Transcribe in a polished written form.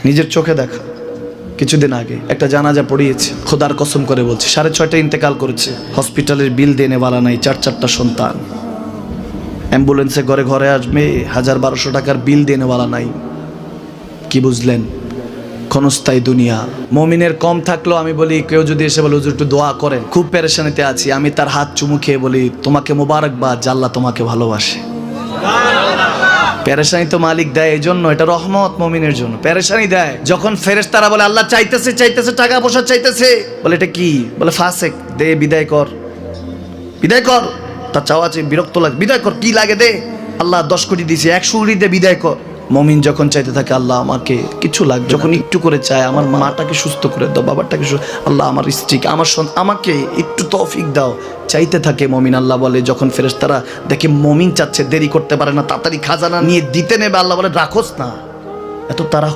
নিজের চোখে দেখা। কিছুদিন আগে একটা জানাজা পড়িয়েছে, খোদার কসম করে বলছে 6:30 ইন্তেকাল করেছে। হসপিটালের বিল দেনেওয়ালা নাই, 4 সন্তান। অ্যাম্বুলেন্সে ঘরে ঘরে আসবে, 1000-1200 টাকার বিল দেনেওয়ালা নাই। কি বুঝলেন? ক্ষণস্থায়ী দুনিয়া। মুমিনের কম থাকলেও আমি বলি, কেউ যদি এসে বলে হুজুর একটু দোয়া করেন, খুব পেরেশানিতে আছি, আমি তার হাত চুমু খেয়ে বলি তোমাকে মোবারকবাদ, আল্লাহ তোমাকে ভালোবাসে। পেরেশানি তো মালিক দেয়, এই জন্য এটা রহমত মুমিনের জন্য। পেরেশানি দেয় যখন ফেরেশতারা বলে আল্লাহ চাইতেছে চাইতেছে, টাকা পয়সা চাইতেছে, বলে এটা কি? বলে ফাসেক, দে বিদায় কর, বিদায় কর। তার চাওয়া চেয়ে বিরক্ত লাগে, বিদায় কর, কি লাগে দে। আল্লাহ 10 কোটি দিয়েছে, 100 কোটি দে, বিদায় কর। মুমিন যখন চাইতে থাকে আল্লাহ আমাকে কিছু লাগবে, যখন একটু করে চায় আমার মাটাকে সুস্থ করে দাও, বাবাটাকে আল্লাহ আমার স্ত্রীকে, আমার আমাকে একটু তৌফিক দাও, চাইতে থাকে মুমিন। আল্লাহ বলে যখন ফেরেশতারা দেখে মুমিন চাচ্ছে, দেরি করতে পারে না, তাড়াতাড়ি খাজানা নিয়ে দিতে নেবে, আল্লাহ বলে রাখোস না, এত তারা